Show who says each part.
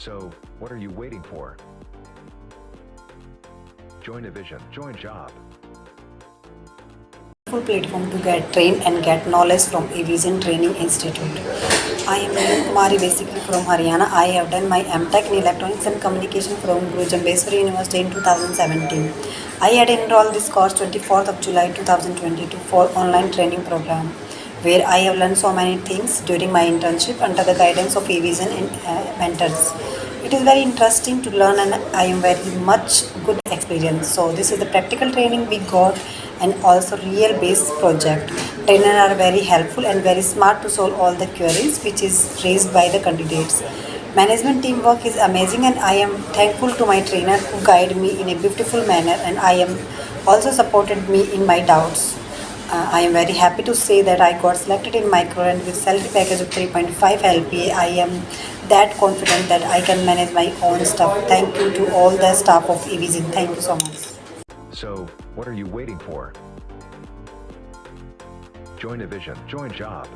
Speaker 1: So, what are you waiting for? Join a vision, join job.
Speaker 2: Full platform to get trained and get knowledge from Aviation Training Institute. I am Neelam Kumari, basically from Haryana. I have done my MTech in Electronics and Communication from Guru Jambheswari University in 2017. I had enrolled this course 24th of July 2022 for online training program, where I have learned so many things during my internship under the guidance of Aviation and mentors. It is very interesting to learn and I am very much good experience. So this is the practical training we got and also real based project. Trainers are very helpful and very smart to solve all the queries which is raised by the candidates. Management teamwork is amazing and I am thankful to my trainer who guided me in a beautiful manner and I am also supported me in my doubts. I am very happy to say that I got selected in MICROLAND with salary package of 3.5 LPA. I am that confident that I can manage my own stuff. Thank you to all the staff of Avision. Thank you so much.
Speaker 1: So, what are you waiting for? Join a vision, join job.